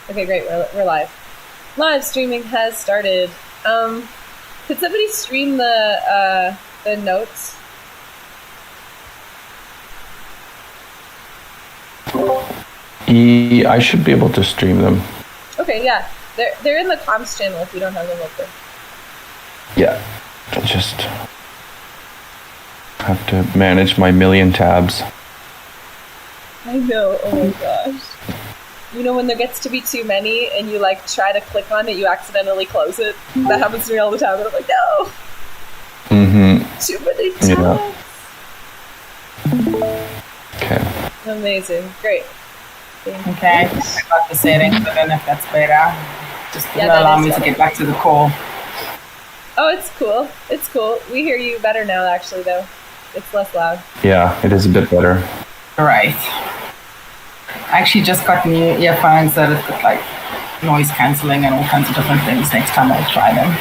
Okay, great. We're live. Live streaming has started. Could somebody stream the notes? I should be able to stream them. Okay, yeah. They're in the comms channel if you don't have them open. Yeah, just have to manage my million tabs. I know. Oh my gosh. You know when there gets to be too many and you like try to click on it, you accidentally close it? That happens to me all the time and I'm like, no! Too many tabs! Yeah. Okay. Amazing. Great. Okay, I got the settings. I don't know if that's better. Just doesn't allow me to get back to the call. Oh, it's cool. It's cool. We hear you better now, actually, though. It's less loud. Yeah, it is a bit better. Right. I actually just got new earphones that have got like noise cancelling and all kinds of different things. Next time I'll try them.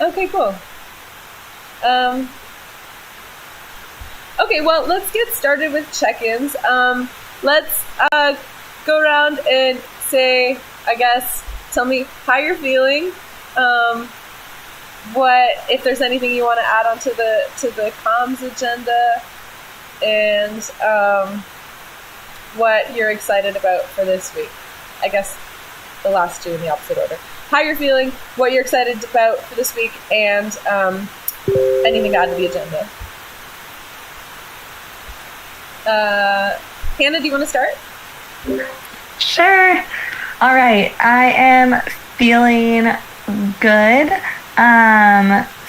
Okay, cool. Okay, well, let's get started with check-ins. Let's go around and say, I guess, tell me how you're feeling. What, if there's anything you want to add on to the comms agenda, and what you're excited about for this week. I guess the last two in the opposite order. How you're feeling, what you're excited about for this week, and anything to add to the agenda. Hannah, do you want to start? Sure. All right. I am feeling good.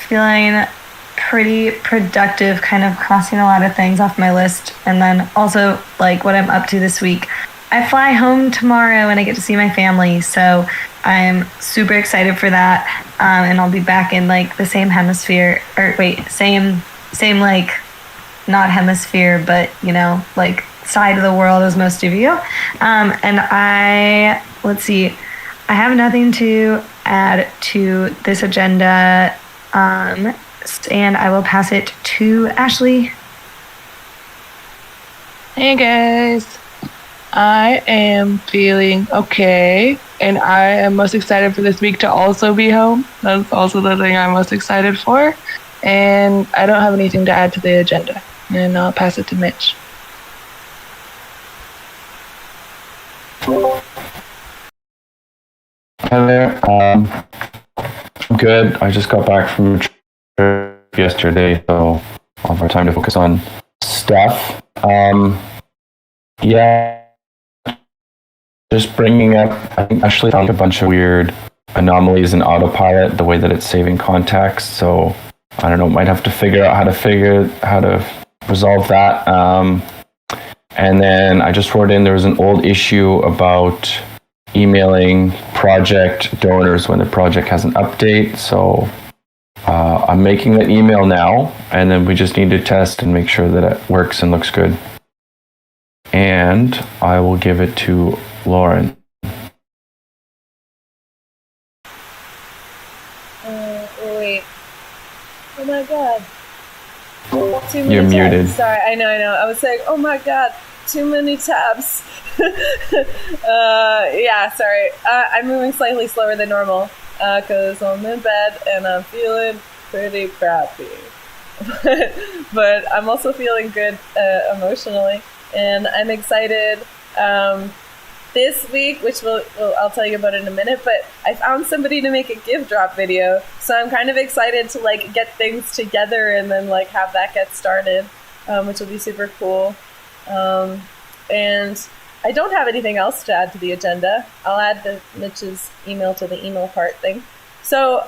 Feeling pretty productive, kind of crossing a lot of things off my list. And then also like what I'm up to this week. I fly home tomorrow and I get to see my family. So I'm super excited for that. And I'll be back in like the same hemisphere, or wait, same like not hemisphere, but you know, like side of the world as most of you. And let's see, I have nothing to add to this agenda. And I will pass it to Ashley. Hey guys, I am feeling okay, and I am most excited for this week to also be home. That's also the thing I'm most excited for, and I don't have anything to add to the agenda, and I'll pass it to Mitch. Hi there. I'm good. I just got back from a trip yesterday, so I'll have more time to focus on stuff. Yeah, just bringing up, I think Ashley found a bunch of weird anomalies in autopilot, the way that it's saving contacts. So I don't know, might have to figure out how to resolve that. And then I just wrote in, there was an old issue about emailing project donors when the project has an update. So I'm making that email now, and then we just need to test and make sure that it works and looks good. And I will give it to Lauren. Wait. Oh my god. You're muted. Sorry, I know. I was saying, oh my god, too many tabs. Yeah, sorry. I'm moving slightly slower than normal because I'm in bed and I'm feeling pretty crappy. But I'm also feeling good emotionally, and I'm excited this week, which I'll tell you about in a minute, but I found somebody to make a give drop video, so I'm kind of excited to like get things together and then like have that get started, which will be super cool. And I don't have anything else to add to the agenda. I'll add Mitch's email to the email part thing. So,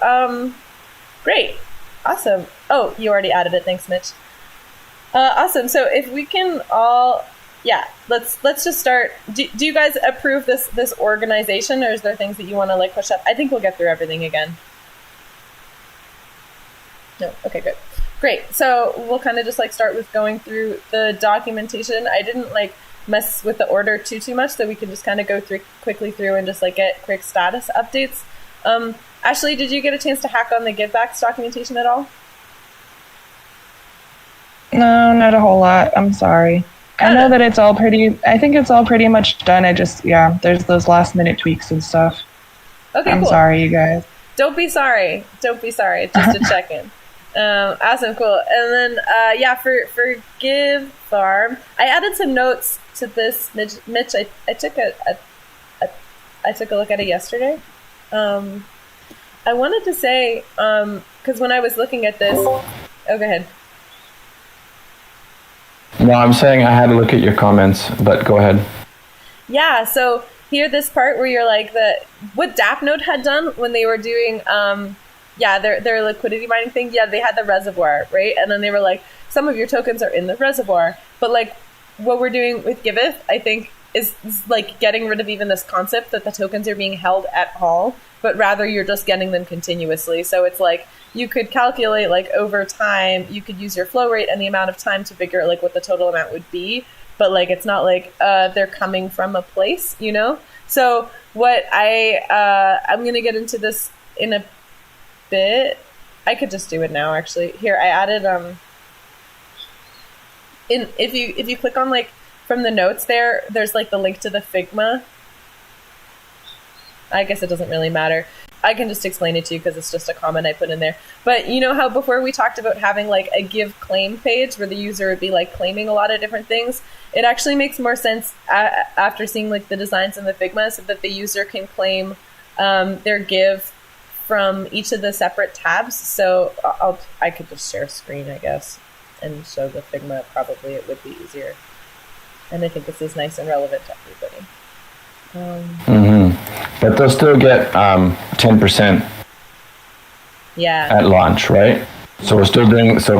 great. Awesome. Oh, you already added it. Thanks, Mitch. Awesome. So if we can all, yeah, let's just start. Do you guys approve this organization, or is there things that you want to like push up? I think we'll get through everything again. No. Okay, good. Great. So we'll kind of just like start with going through the documentation. I didn't like mess with the order too much, so we can just kind of go quickly through and just like get quick status updates. Ashley, did you get a chance to hack on the givebacks documentation at all? No, not a whole lot. I'm sorry. I know that it's all pretty. I think it's all pretty much done. I just there's those last minute tweaks and stuff. Okay, I'm cool. sorry, you guys. Don't be sorry. Just to check in. Awesome, cool. And then for Give Farm, I added some notes to this. Mitch, I took I took a look at it yesterday. I wanted to say, because when I was looking at this, go ahead. No, I'm saying I had to look at your comments, but go ahead. Yeah, so here this part where you're like what DAppNode had done when they were doing their liquidity mining thing. Yeah, they had the reservoir, right? And then they were like, some of your tokens are in the reservoir, but like what we're doing with Giveth, I think, is like getting rid of even this concept that the tokens are being held at all, but rather you're just getting them continuously. So it's like you could calculate like over time, you could use your flow rate and the amount of time to figure out like what the total amount would be. But like it's not like they're coming from a place, you know? So what I'm gonna get into this in a bit. I could just do it now actually. Here I added if you click on like from the notes there's like the link to the Figma. I guess it doesn't really matter. I can just explain it to you because it's just a comment I put in there. But you know how before we talked about having like a give claim page where the user would be like claiming a lot of different things? It actually makes more sense after seeing like the designs in the Figma so that the user can claim their give from each of the separate tabs. So I could just share screen, I guess, and show the Figma. Probably it would be easier. And I think this is nice and relevant to everybody. But they'll still get 10% at launch, right? So we're still doing so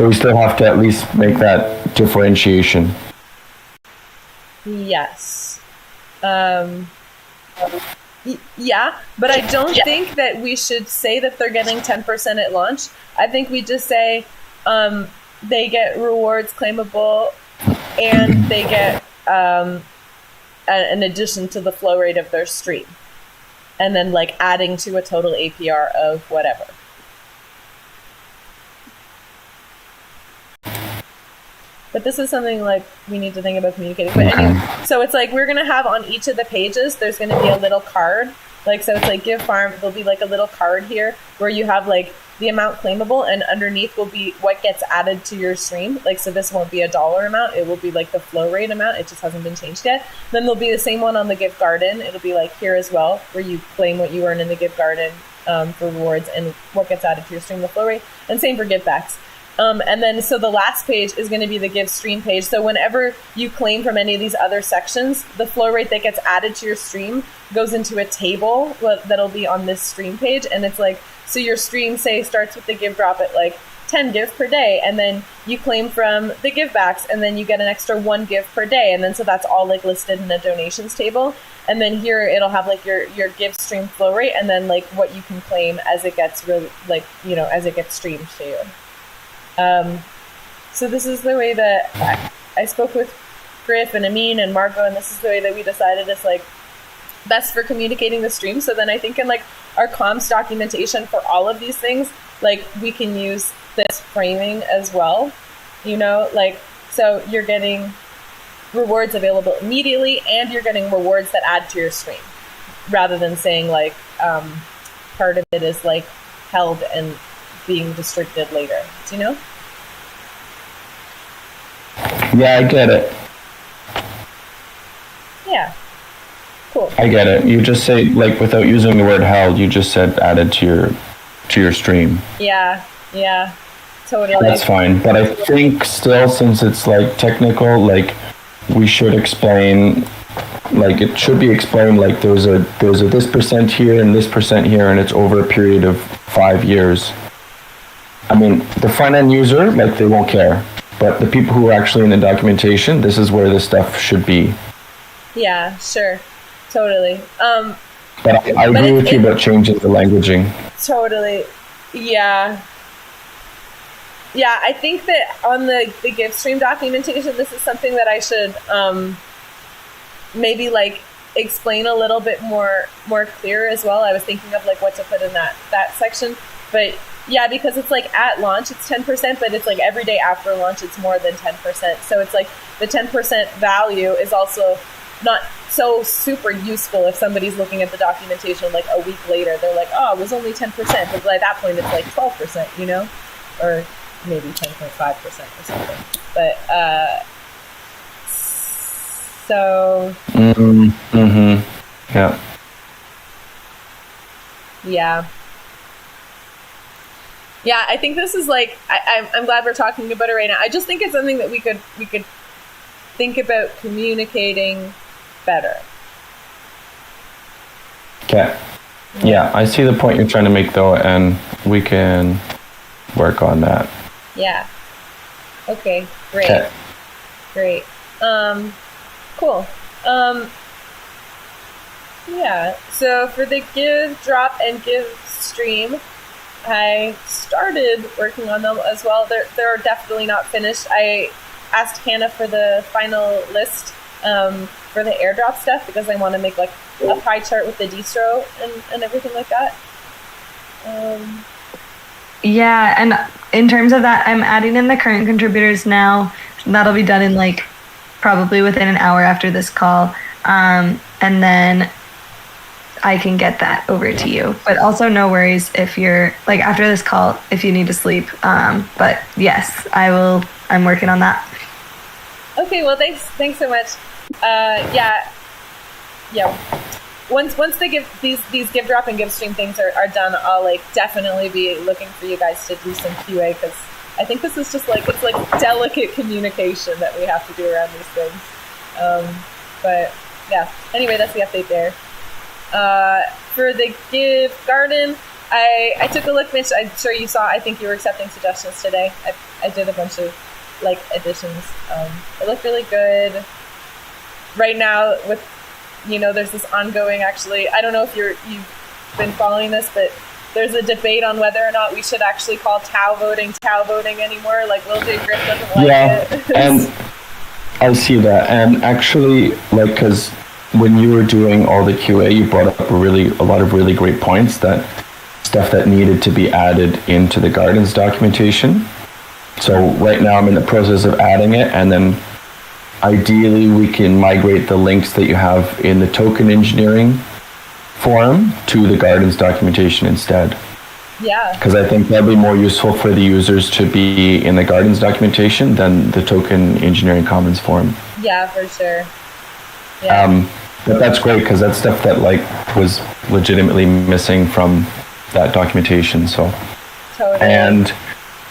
we still have to at least make that differentiation. Yes. Yeah, but I don't think that we should say that they're getting 10% at launch. I think we just say they get rewards claimable and they get an addition to the flow rate of their stream, and then like adding to a total APR of whatever. But this is something like we need to think about communicating. But anyway, so it's like we're gonna have on each of the pages there's gonna be a little card. Like so it's like Give Farm, there'll be like a little card here where you have like the amount claimable, and underneath will be what gets added to your stream. Like, so this won't be a dollar amount. It will be like the flow rate amount. It just hasn't been changed yet. Then there'll be the same one on the Give Garden. It'll be like here as well, where you claim what you earn in the Give Garden for rewards and what gets added to your stream, the flow rate. And same for givebacks. And then, so the last page is going to be the Give Stream page. So whenever you claim from any of these other sections, the flow rate that gets added to your stream goes into a table that'll be on this stream page. And it's like, so your stream, say, starts with the give drop at like 10 give per day, and then you claim from the give backs, and then you get an extra 1 give per day. And then so that's all like listed in the donations table. And then here it'll have like your give stream flow rate, and then like what you can claim as it gets really like, you know, as it gets streamed to you. So this is the way that I spoke with Griff and Amin and Margot, and this is the way that we decided it's like best for communicating the stream. So then I think in like our comms documentation for all of these things, like we can use this framing as well, you know, like, so you're getting rewards available immediately and you're getting rewards that add to your stream, rather than saying like part of it is like held and being distributed later. Do you know? Yeah, I get it. Yeah. Cool. I get it. You just say, like, without using the word held, you just said added to your stream. Yeah, totally. That's fine. But I think still, since it's like technical, like we should explain, like it should be explained, like there's a this percent here and this percent here, and it's over a period of 5 years. I mean, the front end user, like, they won't care, but the people who are actually in the documentation, this is where this stuff should be. Yeah, sure. Totally. But I agree with you about changing the languaging. Totally. Yeah. Yeah, I think that on the Give Stream documentation, this is something that I should maybe like explain a little bit more clear as well. I was thinking of like what to put in that section, but Yeah, because it's like at launch it's 10%, but it's like every day after launch it's more than 10%. So it's like the 10% value is also not so super useful if somebody's looking at the documentation like a week later. They're like, oh, it was only 10%, but by that point it's like 12%, you know, or maybe 10.5% or something. But so Yeah. Yeah, I think this is like I'm glad we're talking about it right now. I just think it's something that we could think about communicating better. Okay. Yeah, I see the point you're trying to make though, and we can work on that. Yeah. Okay, great. Okay. Great. Cool. Yeah, so for the give, drop, and give stream, I started working on them as well. They're definitely not finished. I asked Hannah for the final list for the airdrop stuff because I want to make like a pie chart with the distro and everything like that. Yeah, and in terms of that, I'm adding in the current contributors now. That'll be done in like probably within an hour after this call. And then I can get that over to you. But also no worries if you're like after this call if you need to sleep. But yes, I'm working on that. Okay, well thanks so much. Yeah. Once they give these give drop and give stream things are done, I'll like definitely be looking for you guys to do some QA because I think this is just like it's like delicate communication that we have to do around these things. But yeah. Anyway, that's the update there. For the give garden, I took a look, Mitch. I'm sure you saw. I think you were accepting suggestions today. I did a bunch of like additions. It looked really good. Right now, with there's this ongoing. Actually, I don't know if you've been following this, but there's a debate on whether or not we should actually call Tau voting anymore. Like Will J. Griff doesn't like it. And I see that, and actually, like, because when you were doing all the QA, you brought up a lot of really great points, that stuff that needed to be added into the gardens documentation. So right now I'm in the process of adding it, and then ideally we can migrate the links that you have in the token engineering forum to the gardens documentation instead. Yeah. Because I think that'd be more useful for the users to be in the gardens documentation than the token engineering commons forum. Yeah, for sure. Yeah. But that's great because that's stuff that like was legitimately missing from that documentation. So. Totally. And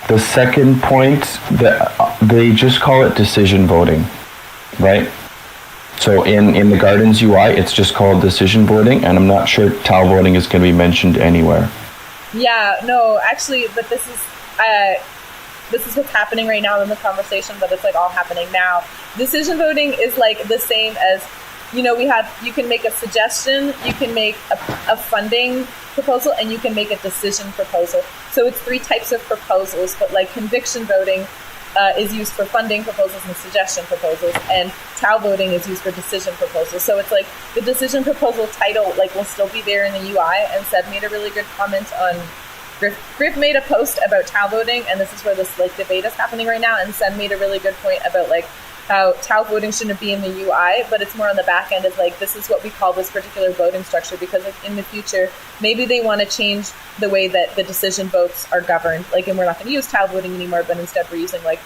the second point, that they just call it decision voting, right? So in the Gardens UI, it's just called decision voting, and I'm not sure Tau voting is going to be mentioned anywhere. Yeah, no, actually, but this is what's happening right now in the conversation, but it's like all happening now. Decision voting is like the same as, you can make a suggestion, you can make a funding proposal, and you can make a decision proposal. So it's 3 types of proposals, but like conviction voting is used for funding proposals and suggestion proposals, and Tau voting is used for decision proposals. So it's like the decision proposal title like will still be there in the UI, and Seb made a really good comment on Griff made a post about Tau voting, and this is where this like debate is happening right now, and Seb made a really good point about like how Tau voting shouldn't be in the UI, but it's more on the back end is like, this is what we call this particular voting structure, because in the future, maybe they want to change the way that the decision votes are governed. Like, and we're not going to use Tau voting anymore, but instead we're using like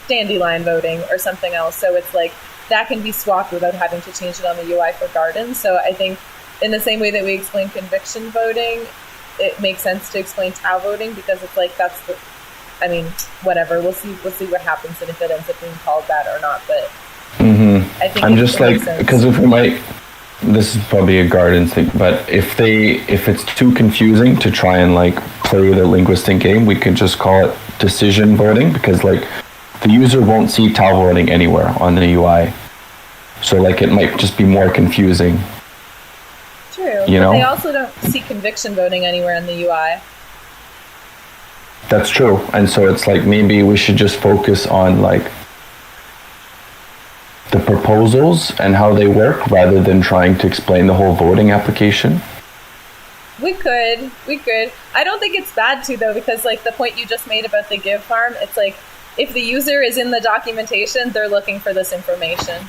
dandelion voting or something else. So it's like, that can be swapped without having to change it on the UI for gardens. So I think in the same way that we explain conviction voting, it makes sense to explain Tau voting, because it's like, whatever. We'll see what happens and if it ends up being called that or not. But I think I'm just like, because if we might, this is probably a gardens thing, but if it's too confusing to try and like play the linguistic game, we can just call it decision voting, because like the user won't see Tau voting anywhere on the UI. So like it might just be more confusing. True. But they also don't see conviction voting anywhere in the UI. That's true. And so it's like, maybe we should just focus on like the proposals and how they work rather than trying to explain the whole voting application. We could. I don't think it's bad to though, because like the point you just made about the give farm, it's like if the user is in the documentation, they're looking for this information.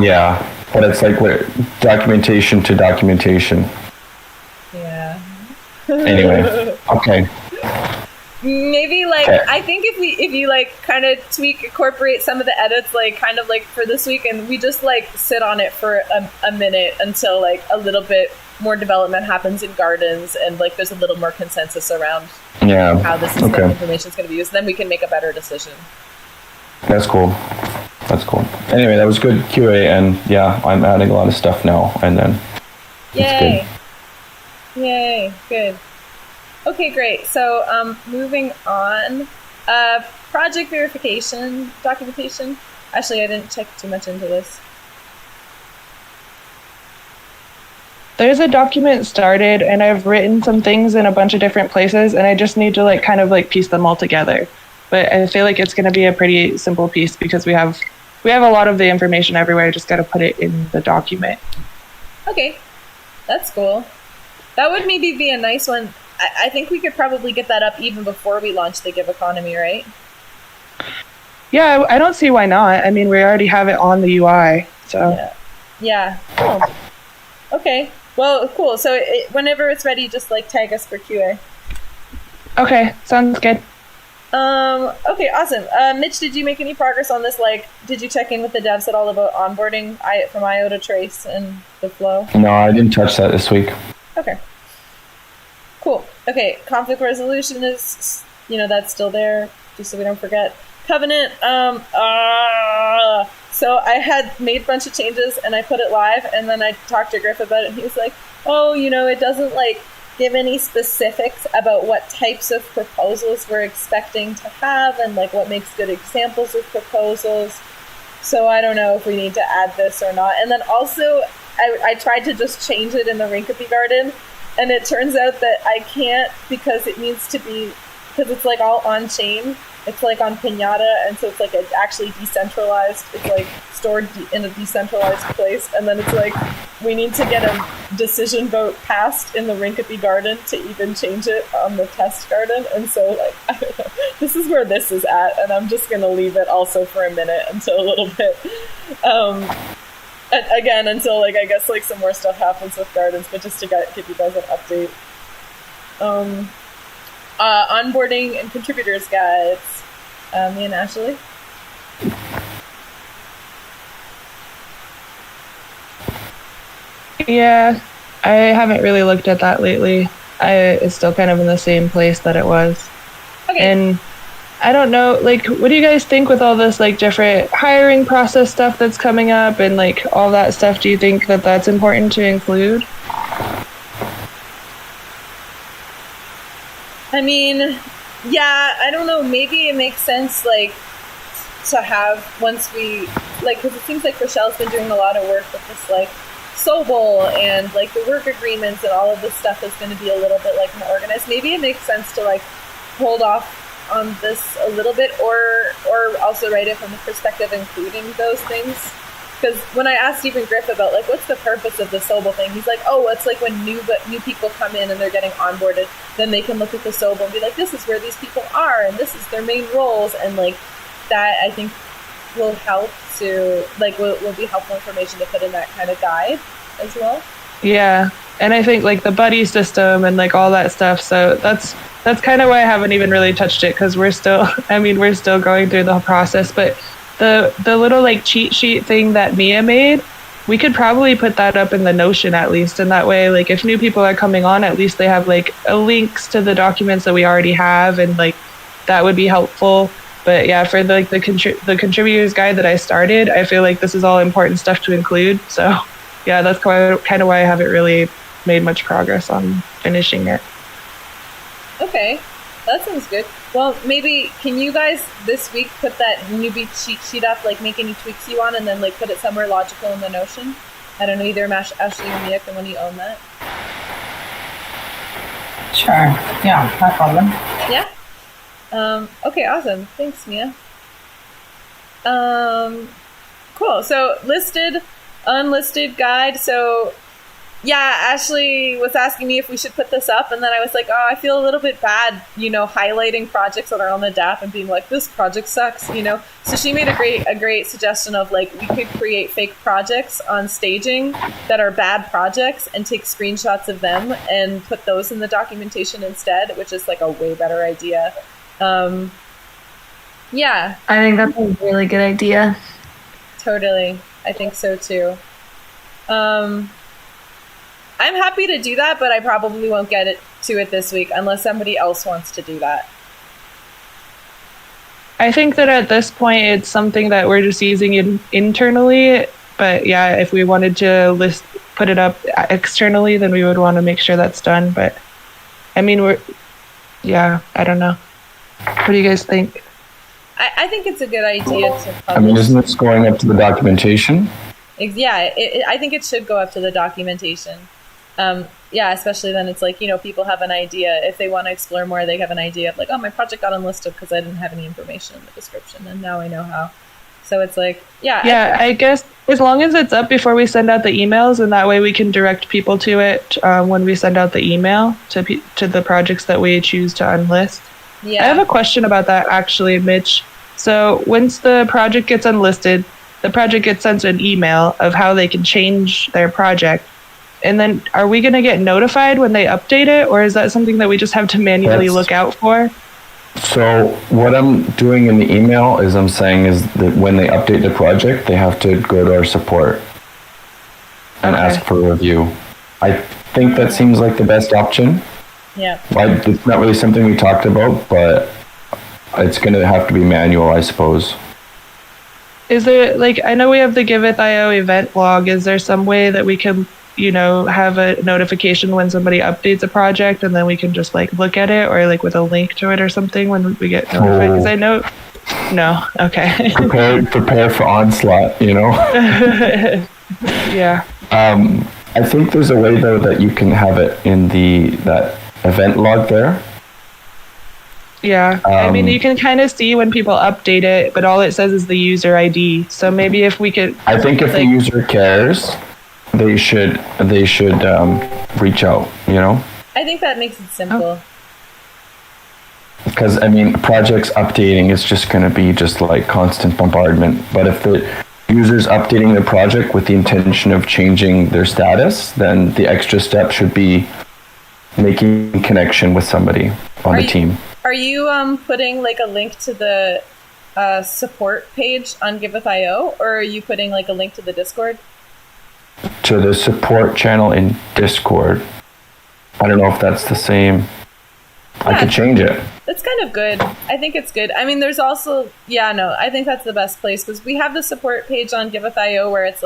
Yeah, but it's like documentation to documentation. Yeah. Anyway, okay. Maybe like Okay. I think if you like kind of incorporate some of the edits, like kind of like for this week, and we just like sit on it for a minute until like a little bit more development happens in gardens, and like there's a little more consensus around how this information is going to be used. Then we can make a better decision. That's cool. Anyway, that was good QA, and yeah, I'm adding a lot of stuff now, and then Yay! Good. Okay, great. So moving on, project verification documentation. Actually, I didn't check too much into this. There's a document started, and I've written some things in a bunch of different places, and I just need to like kind of like piece them all together. But I feel like it's going to be a pretty simple piece because we have a lot of the information everywhere. I just got to put it in the document. Okay, that's cool. That would maybe be a nice one. I think we could probably get that up even before we launch the Give economy, right? Yeah, I don't see why not. I mean, we already have it on the UI, so. Yeah. Cool. Okay. Well, cool. So whenever it's ready, just like tag us for QA. Okay, sounds good. Okay, awesome. Mitch, did you make any progress on this? Like, did you check in with the devs at all about onboarding from IO to Trace and the flow? No, I didn't touch that this week. Okay. Cool. Okay, conflict resolution is, that's still there, just so we don't forget. Covenant, so I had made a bunch of changes and I put it live, and then I talked to Griff about it, and he was like, oh, it doesn't like give any specifics about what types of proposals we're expecting to have and like what makes good examples of proposals. So I don't know if we need to add this or not. And then also I tried to just change it in the Rinkeby garden, and it turns out that I can't because it needs to be, because it's like all on chain. It's like on Pinata, and so it's like it's actually decentralized. It's like stored in a decentralized place, and then it's like we need to get a decision vote passed in the Rinkeby garden to even change it on the test garden. And so like I don't know, this is where this is at, and I'm just gonna leave it also for a minute until a little bit. Again, until like I guess like some more stuff happens with gardens, but just to give you guys an update. Onboarding and contributors guides. Me and Ashley. Yeah, I haven't really looked at that lately. It's still kind of in the same place that it was. Okay. And I don't know, like, what do you guys think with all this, like, different hiring process stuff that's coming up and, like, all that stuff? Do you think that that's important to include? I mean, yeah, I don't know. Maybe it makes sense, like, to have once we, like, because it seems like Rochelle's been doing a lot of work with this, like, Sobol and, like, the work agreements and all of this stuff is going to be a little bit, like, more organized. Maybe it makes sense to, like, hold off on this a little bit, or also write it from the perspective of including those things. Because when I asked Stephen Griff about, like, what's the purpose of the Sobol thing, he's like, oh, it's like when new people come in and they're getting onboarded, then they can look at the Sobol and be like, this is where these people are, and this is their main roles, and, like, that, I think, will help to, like, will be helpful information to put in that kind of guide as well. Yeah, and I think, like, the buddy system and, like, all that stuff, so that's kind of why I haven't even really touched it, because we're still going through the process, but the little, like, cheat sheet thing that Mia made, we could probably put that up in the Notion at least, and that way, like, if new people are coming on, at least they have, like, links to the documents that we already have, and, like, that would be helpful. But yeah, for the contributors guide that I started, I feel like this is all important stuff to include. So yeah, that's kind of why I haven't really made much progress on finishing it. Okay, that sounds good. Well, maybe can you guys this week put that newbie cheat sheet up, like make any tweaks you want, and then like put it somewhere logical in the Notion? I don't know, either Ashley or Mia can when you own that. Sure. Yeah, no problem. Yeah. Okay, awesome. Thanks, Mia. Cool. So listed, unlisted guide. So yeah, Ashley was asking me if we should put this up, and then I was like, oh, I feel a little bit bad, highlighting projects that are on the DAP and being like, this project sucks, So she made a great suggestion of like we could create fake projects on staging that are bad projects and take screenshots of them and put those in the documentation instead, which is like a way better idea. Yeah, I think that's a really good idea. totally. I think so too. I'm happy to do that, but I probably won't get to it this week unless somebody else wants to do that. I think that at this point, it's something that we're just using internally. But yeah, if we wanted to put it up externally, then we would want to make sure that's done. But I mean, I don't know. What do you guys think? I think it's a good idea to publish. I mean, isn't this going up to the documentation? Yeah, I think it should go up to the documentation. Yeah, especially then it's like, people have an idea. If they want to explore more, they have an idea of like, oh, my project got unlisted because I didn't have any information in the description, and now I know how. So it's like, yeah. Yeah, I guess as long as it's up before we send out the emails, and that way we can direct people to it when we send out the email to the projects that we choose to unlist. Yeah. I have a question about that, actually, Mitch. So once the project gets unlisted, the project gets sent an email of how they can change their project. And then are we going to get notified when they update it, or is that something that we just have to manually look out for? So what I'm doing in the email is I'm saying is that when they update the project, they have to go to our support and ask for a review. I think that seems like the best option. Yeah. It's not really something we talked about, but it's going to have to be manual, I suppose. Is there, I know we have the Giveth.io event log. Is there some way that we can, have a notification when somebody updates a project, and then we can just look at it, or with a link to it or something when we get notified? Because I know, no, okay. prepare for onslaught, Yeah. I think there's a way though that you can have it in that event log there. Yeah, I mean, you can kind of see when people update it, but all it says is the user ID. So maybe if we could, I think if the user cares, they should reach out. I think that makes it simple. Because I mean, projects updating is just going to be just constant bombardment. But if the user's updating the project with the intention of changing their status, then the extra step should be making connection with somebody on the team. Are you putting a link to the support page on Giveth.io, or are you putting a link to the Discord? To the support channel in Discord. I don't know if that's the same. Yeah, I could change it. That's kind of good. I think it's good. I mean, there's also, I think that's the best place, because we have the support page on Giveth.io where it's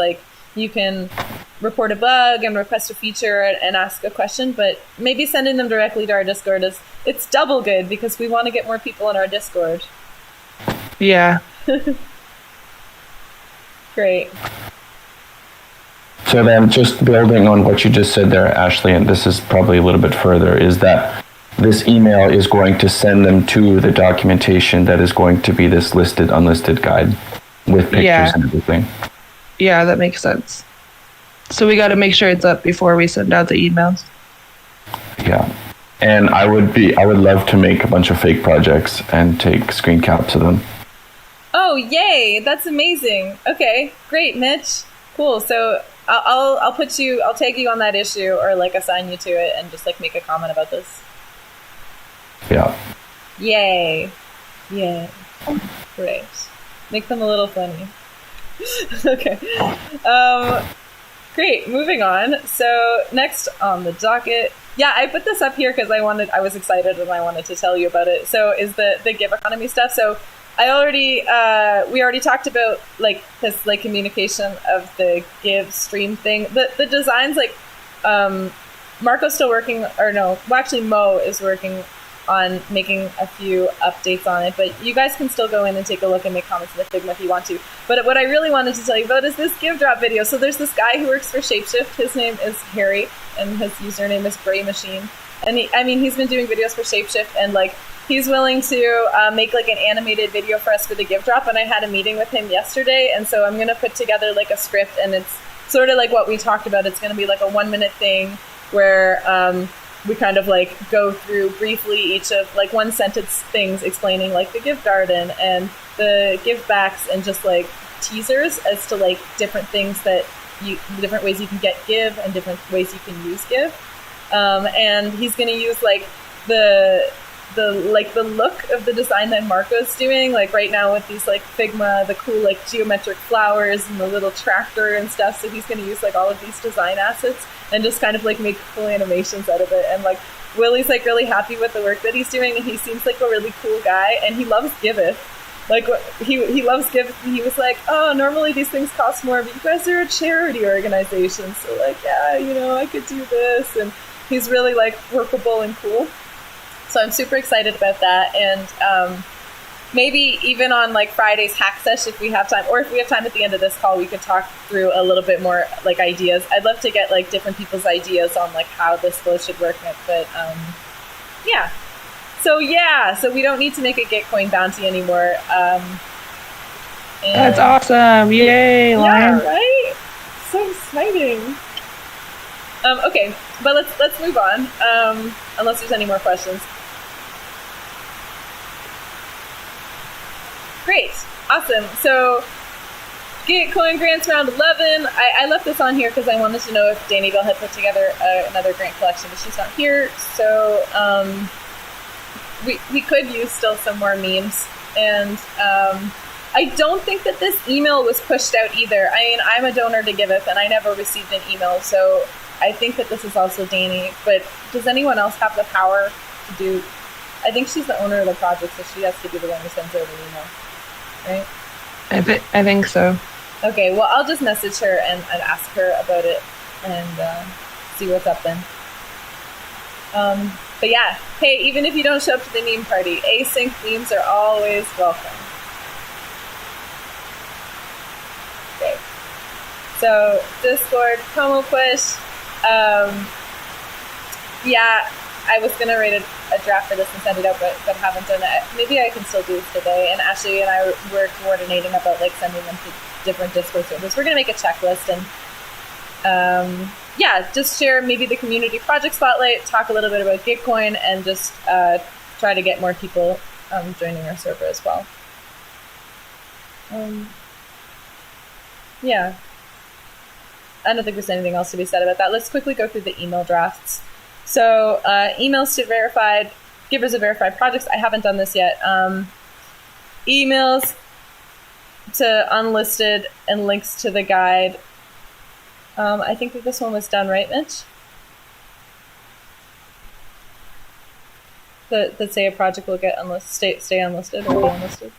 you can report a bug and request a feature and ask a question, but maybe sending them directly to our Discord it's double good, because we want to get more people in our Discord. Yeah. Great. So then, just building on what you just said there, Ashley, and this is probably a little bit further, is that this email is going to send them to the documentation that is going to be this listed, unlisted guide with pictures and everything. Yeah, that makes sense. So we got to make sure it's up before we send out the emails. Yeah. And I would love to make a bunch of fake projects and take screen caps of them. Oh, yay. That's amazing. Okay, great, Mitch. Cool. So I'll tag you on that issue, or assign you to it and just make a comment about this. Yeah. Yay. Yeah. Great. Make them a little funny. Okay. Great. Moving on. So next on the docket, I put this up here because I was excited and I wanted to tell you about it. So is the Give economy stuff. So we already talked about this communication of the Give stream thing. The designs Marco's still working, or no, well, actually Mo is working on making a few updates on it, but you guys can still go in and take a look and make comments in the Figma if you want to. But what I really wanted to tell you about is this Give drop video. So there's this guy who works for Shapeshift. His name is Harry, and his username is Gray Machine. And he's been doing videos for Shapeshift, and he's willing to make an animated video for us for the Give drop. And I had a meeting with him yesterday, and so I'm gonna put together a script, and it's sort of like what we talked about. It's going to be like a 1-minute thing where we kind of like go through briefly each of like 1-sentence things explaining like the Give Garden and the Give Backs, and just like teasers as to like different things that different ways you can get Give and different ways you can use Give. And he's going to use like the look of the design that Marco's doing, like right now with these like Figma, the cool like geometric flowers and the little tractor and stuff. So he's going to use like all of these design assets and just kind of like make cool animations out of it. And like Willie's like really happy with the work that he's doing, and he seems like a really cool guy, and he loves Giveth. Like he loves Giveth, and he was like, oh, normally these things cost more, but you guys are a charity organization, so like, yeah, you know, I could do this. And he's really like workable and cool. So I'm super excited about that. And maybe even on like Friday's hack sesh, if we have time, or if we have time at the end of this call, we could talk through a little bit more like ideas. I'd love to get like different people's ideas on like how this flow should work. But yeah. So we don't need to make a Gitcoin bounty anymore. That's awesome. Yay, Lion. Yeah, right? So exciting. Okay, but let's move on. Unless there's any more questions. Great. Awesome. So Gitcoin grants round 11. I left this on here because I wanted to know if Danny Bell had put together another grant collection, but she's not here. So we could use still some more memes. And I don't think that this email was pushed out either. I mean, I'm a donor to Giveth, and I never received an email, so I think that this is also Danny. But does anyone else have the power to do? I think she's the owner of the project, so she has to be the one who sends out an email, right? I think so. Okay, well, I'll just message her and ask her about it and see what's up then. But yeah, hey, even if you don't show up to the meme party, async memes are always welcome. Okay. So, Discord, promo push. Yeah, I was going to write a draft for this and send it out, but haven't done it. Maybe I can still do this today. And Ashley and I were coordinating about like sending them to different Discord servers. We're going to make a checklist and yeah, just share maybe the community project spotlight, talk a little bit about Gitcoin, and just try to get more people joining our server as well. Yeah. I don't think there's anything else to be said about that. Let's quickly go through the email drafts. So emails to verified, givers of verified projects. I haven't done this yet. Emails to unlisted and links to the guide. I think that this one was done, right, Mitch? That say a project will get unlisted, stay unlisted or be unlisted.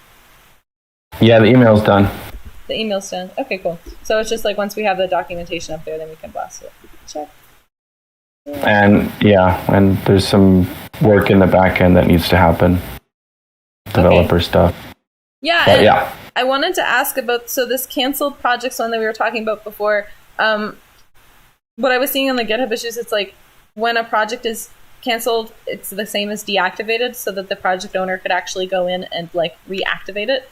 Yeah, the email's done. The email's done. Okay, cool. So it's just like once we have the documentation up there, then we can blast it. Check. And yeah, and there's some work in the back end that needs to happen. Developer stuff. Yeah, but yeah. I wanted to ask about, so this canceled projects one that we were talking about before, what I was seeing on the GitHub issues, it's like when a project is canceled, it's the same as deactivated, so that the project owner could actually go in and like reactivate it.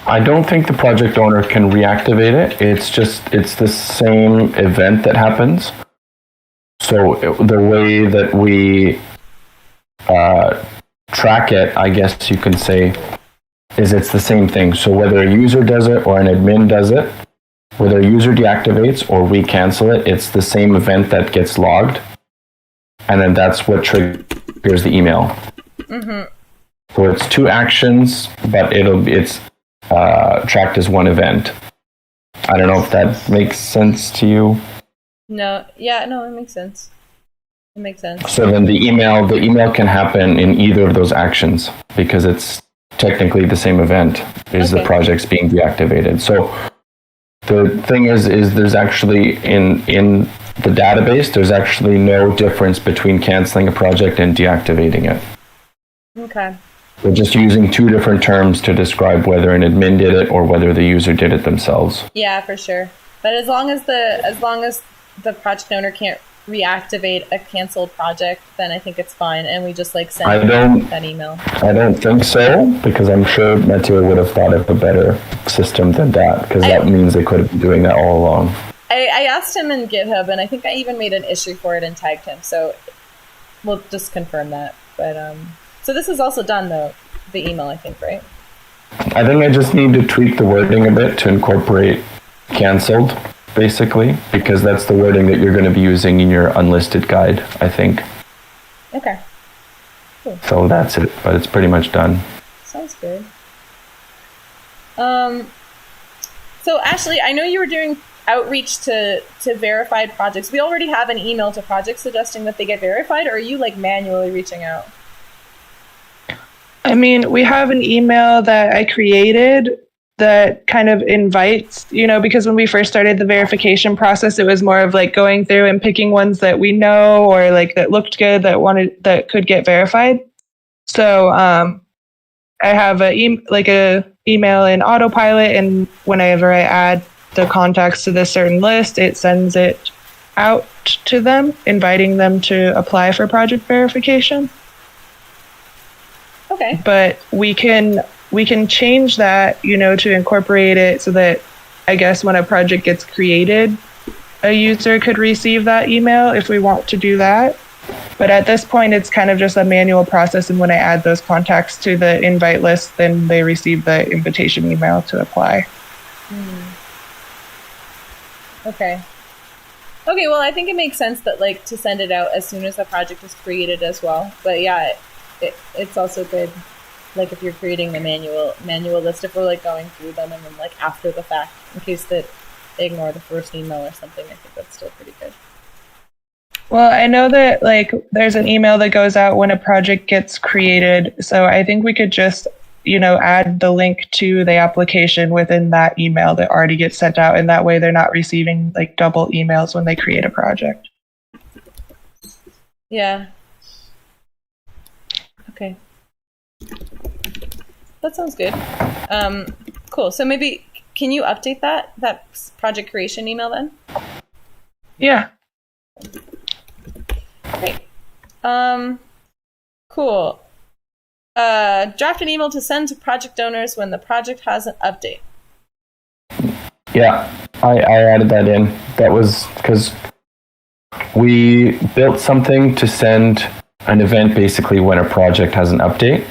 I don't think the project owner can reactivate it. It's the same event that happens. So the way that we track it, I guess you can say, is it's the same thing. So whether a user does it or an admin does it, whether a user deactivates or we cancel it, it's the same event that gets logged. And then that's what triggers the email. Mm-hmm. So it's two actions, but it's tracked as one event. I don't know if that makes sense to you. No, yeah, no, it makes sense. It makes sense. So then the email can happen in either of those actions because it's technically the same event is the project's being deactivated. So the thing is there's actually in the database, there's actually no difference between canceling a project and deactivating it. Okay. We're just using two different terms to describe whether an admin did it or whether the user did it themselves. Yeah, for sure. But as long as the project owner can't reactivate a canceled project, then I think it's fine, and we just like send that email. I don't think so, because I'm sure Mathieu would have thought of a better system than that, because that means they could have been doing that all along. I asked him in GitHub, and I think I even made an issue for it and tagged him. So we'll just confirm that. But so this is also done though, the email, I think, right? I think I just need to tweak the wording a bit to incorporate canceled, basically, because that's the wording that you're going to be using in your unlisted guide, I think. Okay. Cool. So that's it, but it's pretty much done. Sounds good. So Ashley, I know you were doing outreach to verified projects. We already have an email to projects suggesting that they get verified, or are you like manually reaching out? I mean, we have an email that I created that kind of invites, because when we first started the verification process, it was more of like going through and picking ones that we know or like that looked good that could get verified. So I have a email in autopilot, and whenever I add the contacts to this certain list, it sends it out to them, inviting them to apply for project verification. Okay. But we can change that, to incorporate it so that I guess when a project gets created, a user could receive that email if we want to do that. But at this point, it's kind of just a manual process. And when I add those contacts to the invite list, then they receive the invitation email to apply. Okay. Okay, well, I think it makes sense that like to send it out as soon as the project is created as well. But yeah, it's also good, like if you're creating the manual list, if we're like going through them and then like after the fact, in case that they ignore the first email or something, I think that's still pretty good. Well, I know that like there's an email that goes out when a project gets created. So I think we could just, add the link to the application within that email that already gets sent out. And that way they're not receiving like double emails when they create a project. Yeah. Okay. That sounds good. Cool. So maybe can you update that project creation email then? Yeah. Great. Cool. Draft an email to send to project donors when the project has an update. Yeah, I added that in. That was because we built something to send an event basically when a project has an update.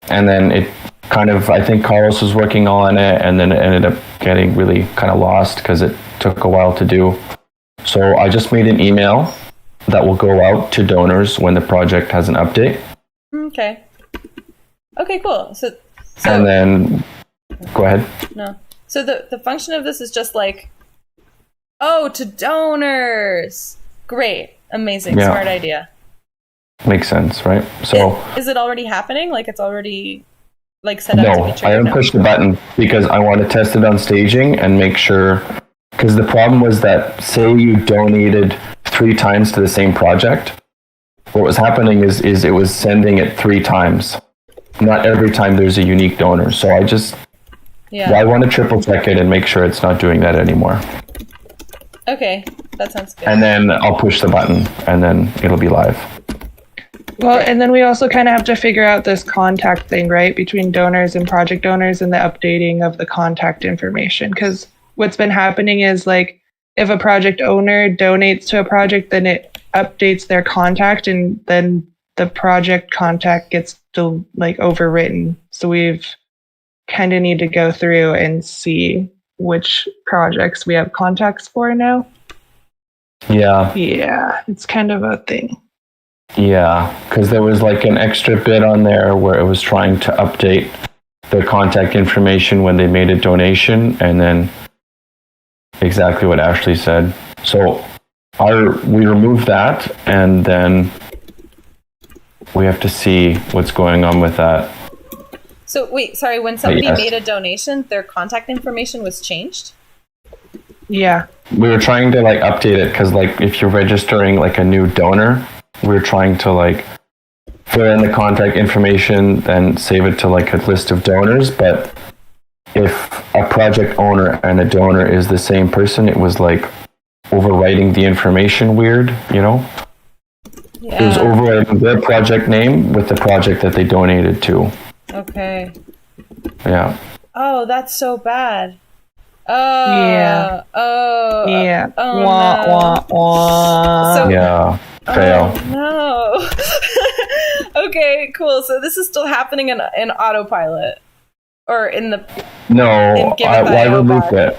And then it kind of, I think Carlos was working on it, and then it ended up getting really kind of lost because it took a while to do. So I just made an email that will go out to donors when the project has an update. Okay. Okay, cool. So and then, go ahead. No. So the function of this is just like, to donors. Great. Amazing. Yeah. Smart idea. Makes sense, right? So is it already happening? Like it's already like set up to be triggered? No, I didn't push the button because I want to test it on staging and make sure, because the problem was that say you donated 3 times to the same project, what was happening is it was sending it 3 times. Not every time there's a unique donor. So I want to triple check it and make sure it's not doing that anymore. Okay, that sounds good. And then I'll push the button and then it'll be live. Well, and then we also kind of have to figure out this contact thing, right, between donors and project owners and the updating of the contact information. Because what's been happening is like if a project owner donates to a project, then it updates their contact, and then the project contact gets overwritten. So we've kind of need to go through and see which projects we have contacts for now. Yeah. Yeah, it's kind of a thing. Yeah, because there was like an extra bit on there where it was trying to update the contact information when they made a donation, and then exactly what Ashley said. So we removed that, and then we have to see what's going on with that. So wait, sorry, when somebody made a donation, their contact information was changed? Yeah. We were trying to update it because if you're registering a new donor, we're trying to fill in the contact information, then save it to a list of donors. But if a project owner and a donor is the same person, it was overwriting the information weird, Yeah. It was overwriting their project name with the project that they donated to. Okay. Yeah. Oh, that's so bad. Yeah. Oh. Yeah. Oh, Wah, no. wah, wah. So- Yeah. Fail. Oh, no. Okay, cool. So this is still happening in autopilot. Or in the... No, And Giveth I IO removed bug. it.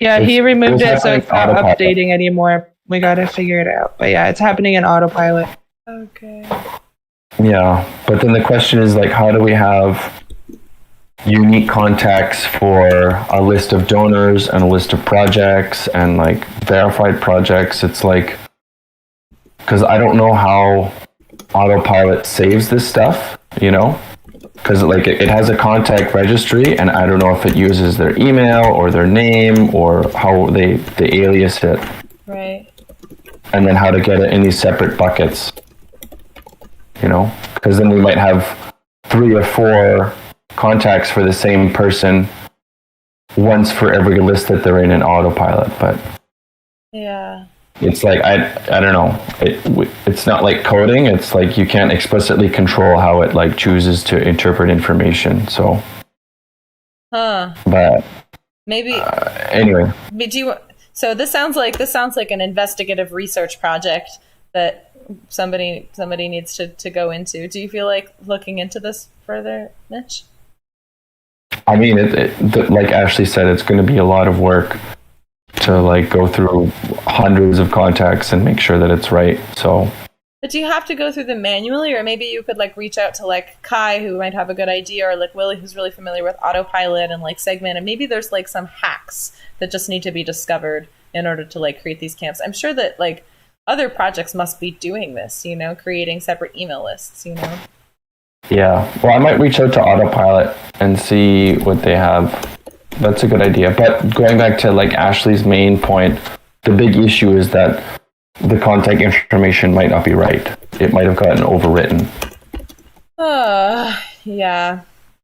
Yeah, he removed was it, so happening it's not autopilot. updating anymore. We gotta figure it out. But yeah, it's happening in autopilot. Okay. Yeah, but then the question is like, how do we have unique contacts for a list of donors and a list of projects and like verified projects? It's like, because I don't know how autopilot saves this stuff, you know? Because like it has a contact registry, and I don't know if it uses their email or their name or how they alias it, Right. and then how to get it in these separate buckets, you know? Because then we might have 3 or 4 contacts for the same person, once for every list that they're in autopilot. But Yeah. it's like I don't know. It's not like coding. It's like you can't explicitly control how it like chooses to interpret information. So, Huh. but Maybe... anyway, So this sounds like an investigative research project that somebody needs to go into. Do you feel like looking into this further, Mitch? I mean, like Ashley said, it's going to be a lot of work to like go through hundreds of contacts and make sure that it's right. So, But do you have to go through them manually, or maybe you could like reach out to like Kai, who might have a good idea, or like Willie, who's really familiar with autopilot and like segment, and maybe there's like some hacks that just need to be discovered in order to like create these camps. I'm sure that like other projects must be doing this, you know, creating separate email lists, you know. yeah. Well, I might reach out to Autopilot and see what they have. That's a good idea. But going back to like Ashley's main point, the big issue is that the contact information might not be right. It might have gotten overwritten. Yeah.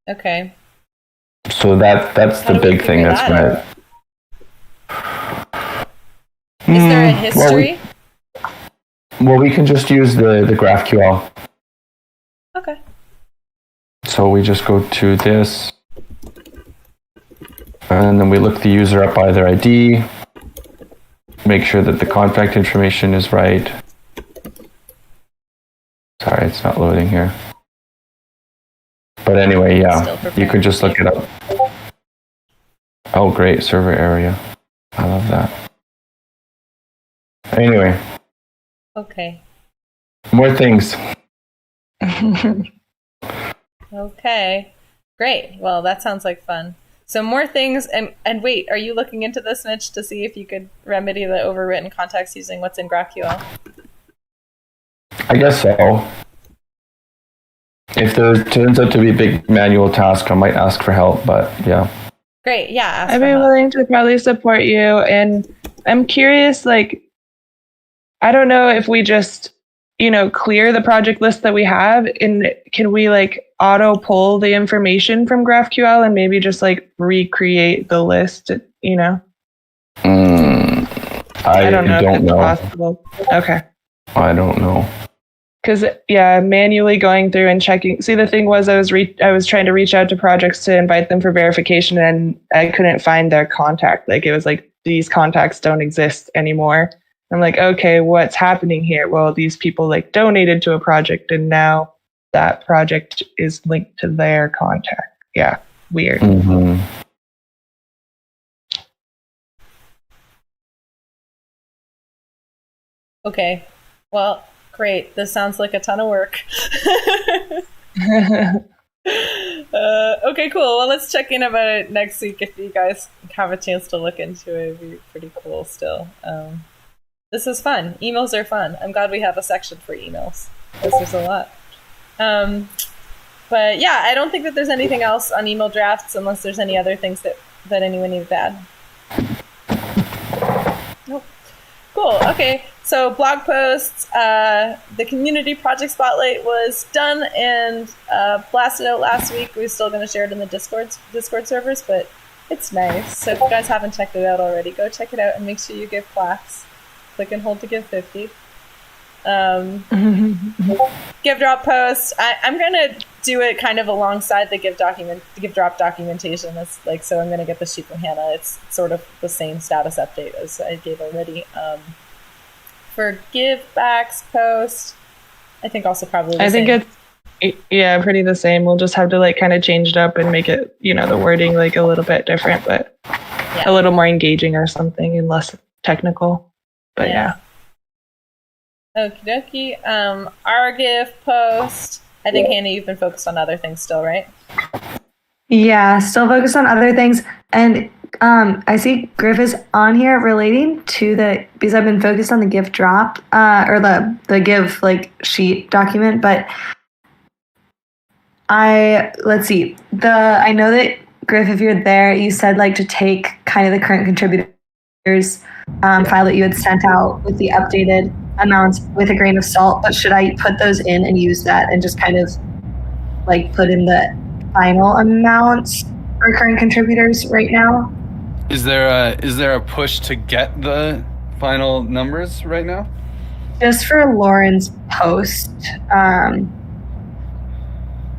Okay. So that's How the do we big thing figure that's that going to... Is there a history? Well, we can just use the GraphQL. Okay. So we just go to this, and then we look the user up by their ID, make sure that the contact information is right. Sorry, it's not loading here. But anyway, yeah, you could just look it up. Oh, great, server area. I love that. Anyway, Okay. more things. Okay. Great. Well, that sounds like fun. So more things, and wait, are you looking into this, Mitch, to see if you could remedy the overwritten contacts using what's in GraphQL? I guess so. If there turns out to be a big manual task, I might ask for help, but yeah. Great. Yeah. ask I'd for be help. willing to probably support you. And I'm curious, like, I don't know if we just, clear the project list that we have, and can we like auto pull the information from GraphQL and maybe just like recreate the list, I don't know if don't it's know. possible. Okay. I don't know. Because manually going through and checking. See, the thing was, I was trying to reach out to projects to invite them for verification, and I couldn't find their contact. Like it was like these contacts don't exist anymore. I'm like, okay, what's happening here? Well, these people like donated to a project, and now that project is linked to their contact. Yeah, weird. Mm-hmm. Okay. Well, great. This sounds like a ton of work. Okay, cool. Well, let's check in about it next week if you guys have a chance to look into it. It'd be pretty cool still. This is fun. Emails are fun. I'm glad we have a section for emails, because there's a lot. But yeah, I don't think that there's anything else on email drafts unless there's any other things that anyone needs to add. Nope. Cool. Okay. So blog posts, the community project spotlight was done and blasted out last week. We're still going to share it in the Discord servers, but it's nice. So if you guys haven't checked it out already, go check it out and make sure you give plaques. Click and hold to give 50. Give drop post. I'm going to do it kind of alongside the give drop documentation. That's like, so I'm going to get the sheet from Hannah. It's sort of the same status update as I gave already. For give backs post, I think also probably the same. think it's pretty the same. We'll just have to like kind of change it up and make it, the wording like a little bit different, but a little more engaging or something and less technical. But yeah. Okie dokie. Our give post. I think Hannah, you've been focused on other things still, right? Yeah, still focused on other things. And I see Griff is on here relating to because I've been focused on the give drop, or the give like sheet document, but let's see. I know that Griff, if you're there, you said like to take kind of the current contributors file that you had sent out with the updated amounts with a grain of salt, but should I put those in and use that and just kind of like put in the final amounts for current contributors right now? Is there a push to get the final numbers right now? Just for Lauren's post.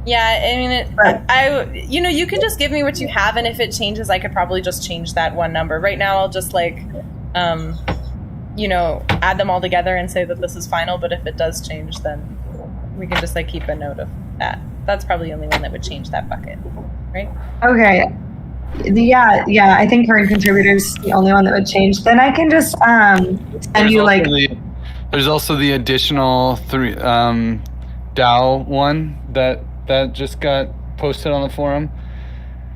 Yeah, I mean, you can just give me what you have, and if it changes, I could probably just change that one number. Right now, I'll just like, add them all together and say that this is final, but if it does change, then we can just like keep a note of that. That's probably the only one that would change that bucket, right? Okay. Yeah, I think current contributors the only one that would change. Then I can just send you like... There's also the additional DAO one that just got posted on the forum.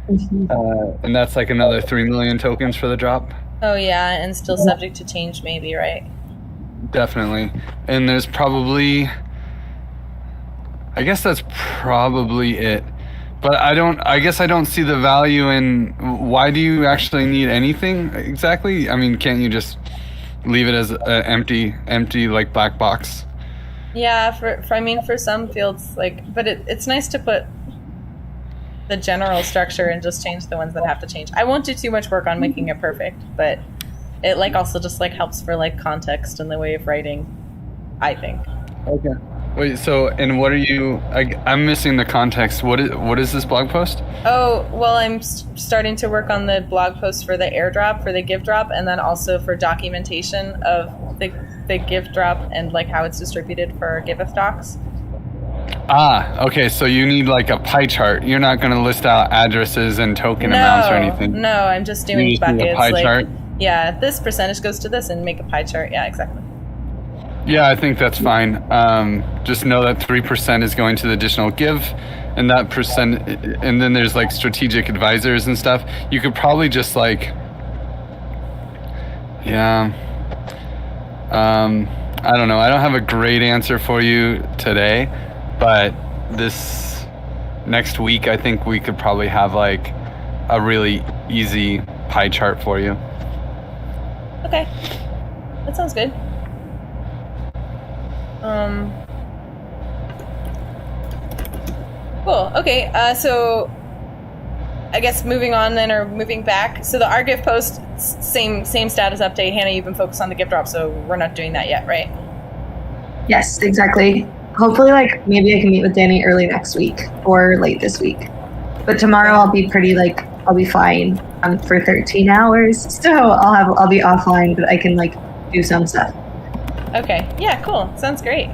Mm-hmm. And that's like another 3 million tokens for the drop. Oh yeah, and still subject to change maybe, right? Definitely. And there's probably, I guess that's probably it. But I guess I don't see the value in, why do you actually need anything exactly? I mean, can't you just leave it as an empty like black box? Yeah, for some fields, like, but it's nice to put the general structure and just change the ones that have to change. I won't do too much work on making it perfect, but it like also just like helps for like context and the way of writing, I think. Okay. Wait, so, and what are you, I'm missing the context. What is this blog post? Oh, well, I'm starting to work on the blog post for the airdrop, for the give drop, and then also for documentation of the give drop and like how it's distributed for Giveth docs. Okay, so you need like a pie chart. You're not going to list out addresses and token amounts or anything. No, I'm just doing you just buckets. need a pie chart? Yeah, this percentage goes to this and make a pie chart. Yeah, exactly. Yeah, I think that's fine. Just know that 3% is going to the additional give, and that percent, and then there's like strategic advisors and stuff. You could probably just like, I don't know. I don't have a great answer for you today, but this next week, I think we could probably have like a really easy pie chart for you. Okay, that sounds good. Cool. Okay. So I guess moving on then, or moving back. So the RGIF post, same status update. Hannah, you've been focused on the gift drop, so we're not doing that yet, right? Yes, exactly. Hopefully, like maybe I can meet with Danny early next week or late this week. But tomorrow I'll be I'll be flying for 13 hours. So I'll be offline, but I can like do some stuff. Okay. Yeah, cool. Sounds great.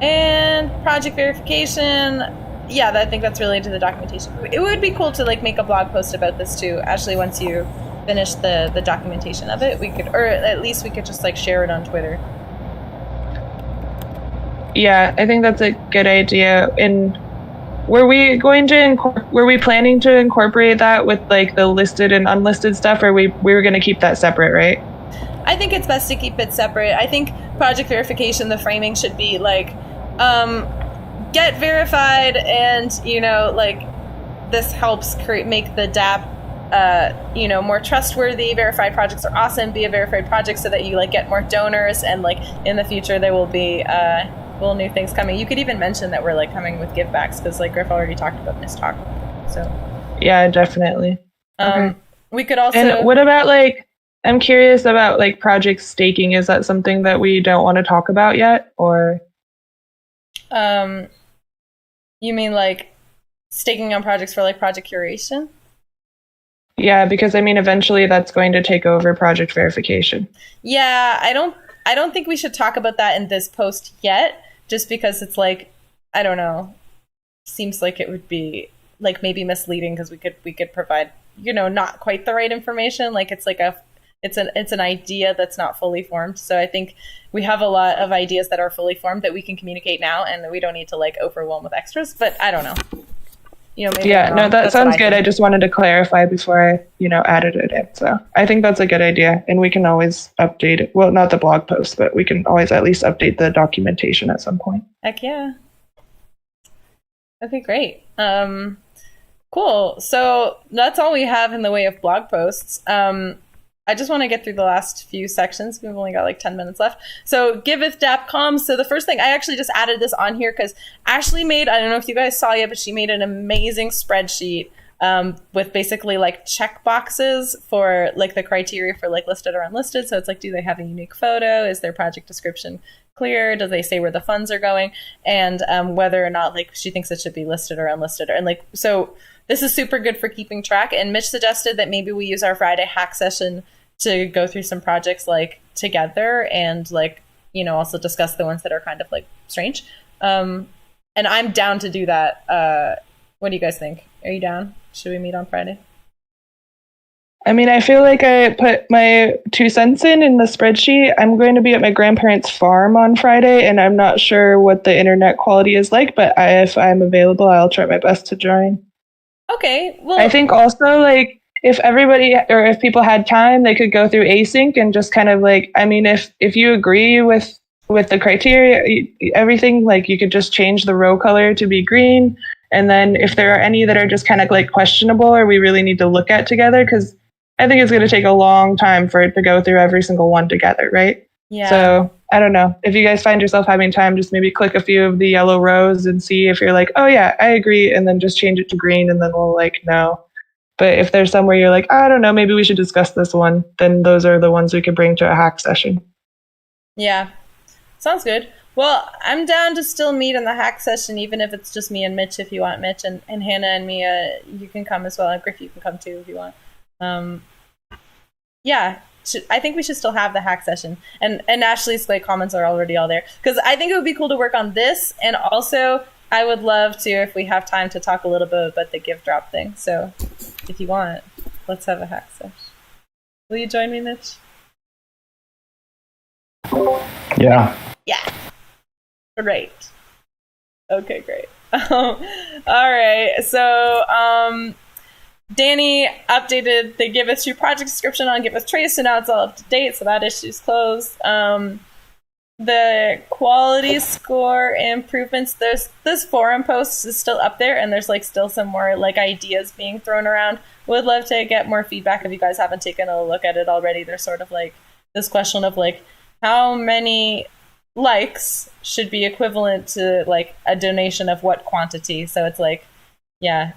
And project verification. Yeah, I think that's related to the documentation. It would be cool to like make a blog post about this too. Actually, once you finish the documentation of it, we could, or at least we could just like share it on Twitter. Yeah, I think that's a good idea. And were we planning to incorporate that with like the listed and unlisted stuff, or we were going to keep that separate, right? I think it's best to keep it separate. I think project verification, the framing should be like, get verified, and like this helps make the DApp more trustworthy. Verified projects are awesome. Be a verified project so that you like get more donors, and like in the future there will be little new things coming. You could even mention that we're like coming with givebacks, because like Griff already talked about this talk. So yeah, definitely. Okay. We could also. And what about like? I'm curious about like project staking. Is that something that we don't want to talk about yet, or? You mean like staking on projects for like project curation? Yeah, because I mean, eventually that's going to take over project verification. Yeah, I don't think we should talk about that in this post yet, just because it's like, I don't know, seems like it would be like maybe misleading because we could provide, you know, not quite the right information. Like it's like it's an idea that's not fully formed. So I think we have a lot of ideas that are fully formed that we can communicate now, and we don't need to like overwhelm with extras. But I don't know. You know, maybe Yeah, no, that That's sounds what good. I think. just wanted to clarify before I, added it in. So I think that's a good idea. And we can always update it. Well, not the blog post, but we can always at least update the documentation at some point. Heck yeah. Okay, great. Cool. So that's all we have in the way of blog posts. I just want to get through the last few sections. We've only got like 10 minutes left. So Giveth.com. So the first thing, I actually just added this on here because Ashley made, I don't know if you guys saw yet, but she made an amazing spreadsheet with basically like check boxes for like the criteria for like listed or unlisted. So it's like, do they have a unique photo? Is their project description clear? Do they say where the funds are going? And whether or not like she thinks it should be listed or unlisted. And like, so this is super good for keeping track. And Mitch suggested that maybe we use our Friday hack session to go through some projects like together and like, you know, also discuss the ones that are kind of like strange. And I'm down to do that. What do you guys think? Are you down? Should we meet on Friday? I mean, I feel like I put my 2 cents in the spreadsheet. I'm going to be at my grandparents' farm on Friday, and I'm not sure what the internet quality is like, but if I'm available, I'll try my best to join. Okay. Well, I think also like if everybody or if people had time, they could go through async and just kind of like, I mean, if you agree with the criteria, everything, like you could just change the row color to be green. And then if there are any that are just kind of like questionable or we really need to look at together, because I think it's going to take a long time for it to go through every single one together, right? yeah. So I don't know. If you guys find yourself having time, just maybe click a few of the yellow rows and see if you're like, oh yeah, I agree. And then just change it to green and then we'll like, no. But if there's somewhere you're like, I don't know, maybe we should discuss this one, then those are the ones we could bring to a hack session. Yeah. Sounds good. Well, I'm down to still meet in the hack session, even if it's just me and Mitch, if you want Mitch, and Hannah and Mia, you can come as well. And Griff, you can come too if you want. Yeah, I think we should still have the hack session. And Ashley's like comments are already all there. Because I think it would be cool to work on this. And also, I would love to, if we have time, to talk a little bit about the give drop thing. So if you want, let's have a hack session. Will you join me, Mitch? Yeah. Yeah. Great. Okay, great. All right. So, Danny updated the Giveth True project description on Giveth Trace, so now it's all up to date, so that issue's closed. The quality score improvements, this forum post is still up there, and there's like still some more like ideas being thrown around. Would love to get more feedback if you guys haven't taken a look at it already. There's sort of like this question of like how many likes should be equivalent to like a donation of what quantity. So it's like, yeah,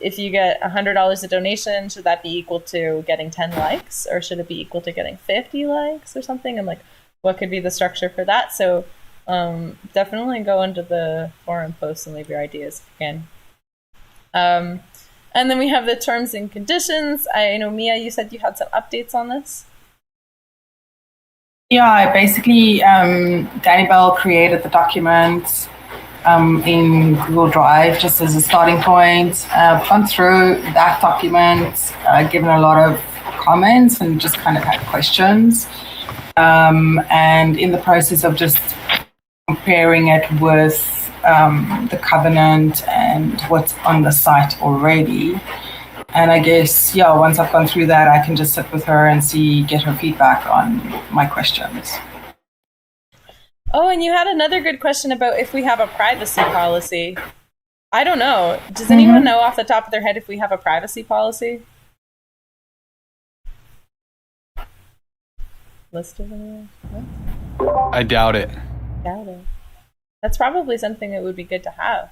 if you get $100 a donation, should that be equal to getting 10 likes, or should it be equal to getting 50 likes or something? And like, what could be the structure for that? So definitely go into the forum post and leave your ideas again. And then we have the terms and conditions. I know, Mia, you said you had some updates on this. Yeah, basically, Danny Bell created the document in Google Drive just as a starting point. Gone through that document, given a lot of comments and just kind of had questions. And in the process of just comparing it with the covenant and what's on the site already. And I guess, yeah, once I've gone through that, I can just sit with her and get her feedback on my questions. Oh, and you had another good question about if we have a privacy policy. I don't know. Does anyone know off the top of their head if we have a privacy policy? Listed anywhere? No? I doubt it. Doubt it. That's probably something that would be good to have.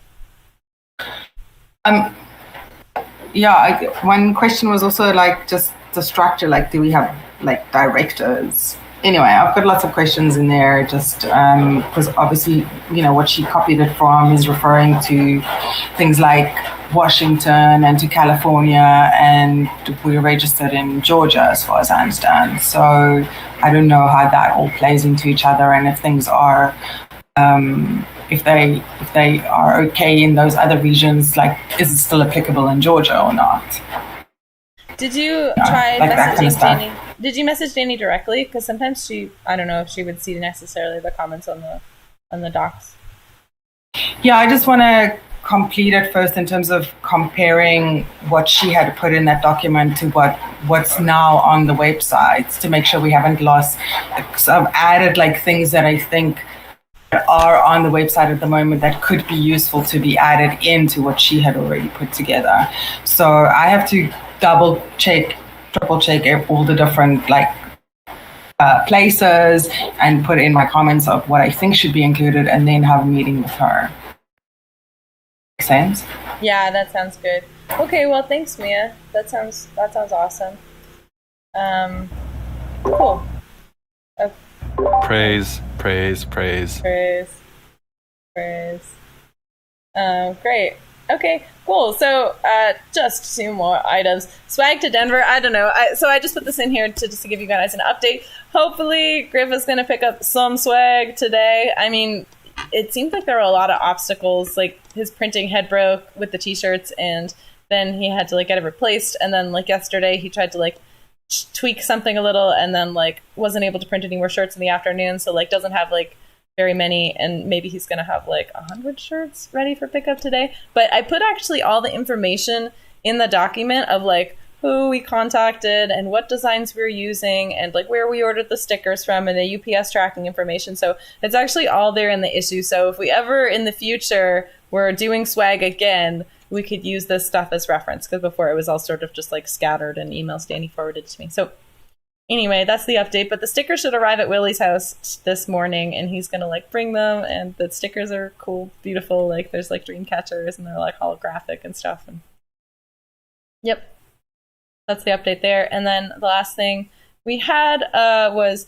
Yeah, one question was also like just the structure, like do we have like directors anyway, I've got lots of questions in there just because obviously, what she copied it from is referring to things like Washington and to California, and we're registered in Georgia as far as I understand. So I don't know how that all plays into each other, and if things are if they are okay in those other regions, like is it still applicable in Georgia or not? Did you try messaging Janie? Did you message Janie directly? Because sometimes I don't know if she would see necessarily the comments on the docs. Yeah, I just want to complete it first in terms of comparing what she had put in that document to what's now on the websites to make sure we haven't lost. So I've added like things that I think are on the website at the moment that could be useful to be added into what she had already put together. So I have to triple check all the different places and put in my comments of what I think should be included, and then have a meeting with her. Make sense? Yeah, that sounds good. Okay, well, thanks, Mia. That sounds awesome. Cool. Okay. Praise. Great. Okay, cool. So, just 2 more items. Swag to Denver. I don't know. So I just put this in here to give you guys an update. Hopefully, Griff is going to pick up some swag today. I mean, it seemed like there were a lot of obstacles. Like his printing head broke with the t-shirts, and then he had to get it replaced. And then yesterday, he tried to tweak something a little, and then wasn't able to print any more shirts in the afternoon. So doesn't have very many, and maybe he's gonna have 100 shirts ready for pickup today. But I put actually all the information in the document of who we contacted and what designs we were using and where we ordered the stickers from and the UPS tracking information. So it's actually all there in the issue. So if we ever in the future were doing swag again, we could use this stuff as reference, because before it was all sort of just scattered and emails Danny forwarded to me. So anyway, that's the update. But the stickers should arrive at Willie's house this morning, and he's gonna bring them. And the stickers are cool, beautiful. There's dream catchers, and they're holographic and stuff. And yep, that's the update there. And then the last thing we had was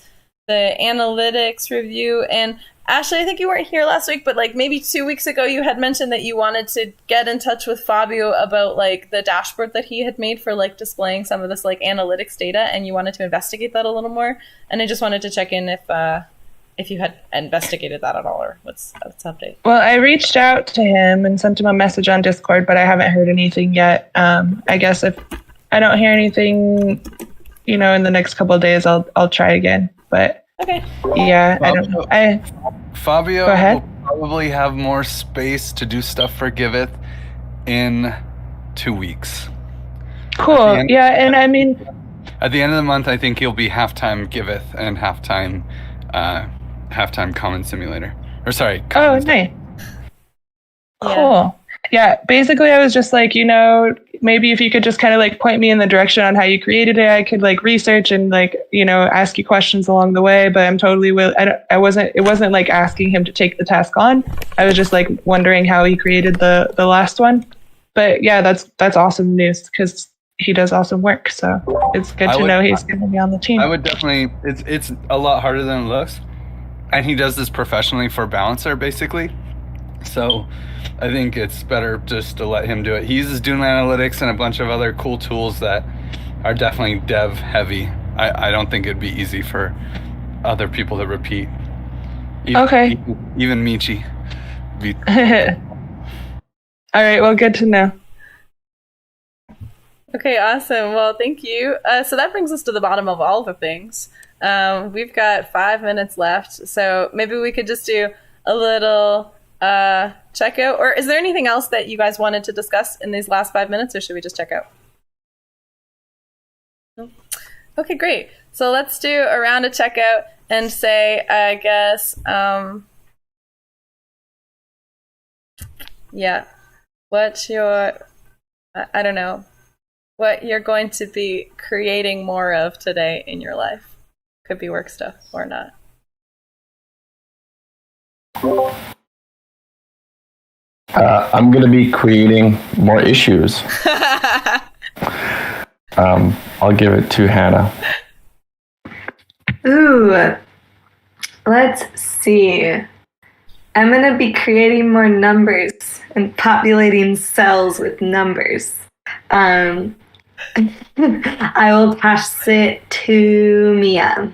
the analytics review. And Ashley, I think you weren't here last week, but maybe 2 weeks ago, you had mentioned that you wanted to get in touch with Fabio about the dashboard that he had made for displaying some of this analytics data, and you wanted to investigate that a little more. And I just wanted to check in if you had investigated that at all, or what's the update. Well, I reached out to him and sent him a message on Discord, but I haven't heard anything yet. I guess if I don't hear anything, in the next couple of days, I'll try again. But okay. Yeah, I don't know. Fabio Go ahead. will probably have more space to do stuff for Giveth in 2 weeks. Cool. Yeah, and I mean, at the end of the month, I think he'll be halftime Giveth and halftime Common Simulator. Or sorry. Oh, nice. Cool. Yeah, basically I was just maybe if you could just kind of point me in the direction on how you created it, I could research and ask you questions along the way. But I'm totally it wasn't asking him to take the task on. I was just wondering how he created the last one. But yeah, that's awesome news, because he does awesome work. So it's good to know he's going to be on the team. I would definitely. It's a lot harder than it looks, and he does this professionally for Balancer basically. So I think it's better just to let him do it. He uses Doom Analytics and a bunch of other cool tools that are definitely dev heavy. I don't think it'd be easy for other people to repeat. Okay. Even Michi. All right, well, good to know. Okay, awesome. Well, thank you. So that brings us to the bottom of all the things. We've got 5 minutes left, so maybe we could just do a little check out. Or is there anything else that you guys wanted to discuss in these last 5 minutes, or should we just check out? Okay, great. So let's do a round of checkout and say, I guess, what you're going to be creating more of today in your life. Could be work stuff or not. I'm going to be creating more issues. I'll give it to Hannah. Ooh, Ooh, let's see. I'm going to be creating more numbers and populating cells with numbers. I will pass it to Mia.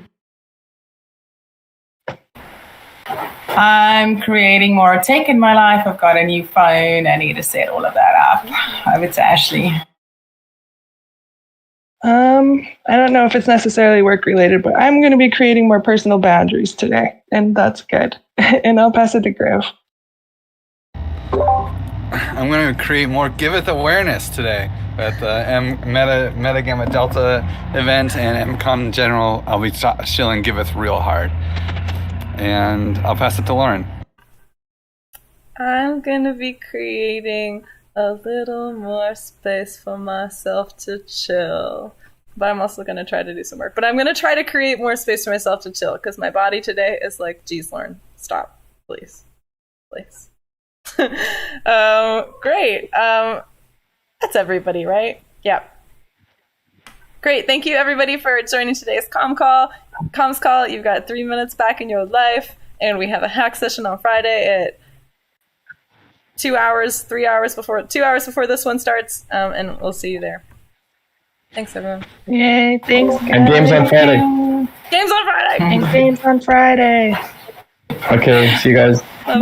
I'm creating more take in my life. I've got a new phone. I need to set all of that up. Over to Ashley. I don't know if it's necessarily work related, but I'm going to be creating more personal boundaries today, and that's good. And I'll pass it to Griff. I'm going to create more Giveth awareness today at the Meta Gamma Delta event and MCon in general. I'll be shilling Giveth real hard. And I'll pass it to Lauren. I'm gonna be creating a little more space for myself to chill. But I'm also gonna try to do some work. But I'm gonna try to create more space for myself to chill because my body today is like, geez, Lauren, stop, please. Please. Great. That's everybody, right? Yeah. Great. Thank you, everybody, for joining today's comms call. You've got 3 minutes back in your life, and we have a hack session on Friday at 2 hours before this one starts, and we'll see you there. Thanks, everyone. Yay, thanks. And games on Friday. Games on Friday. And games on Friday. Okay, see you guys. Bye.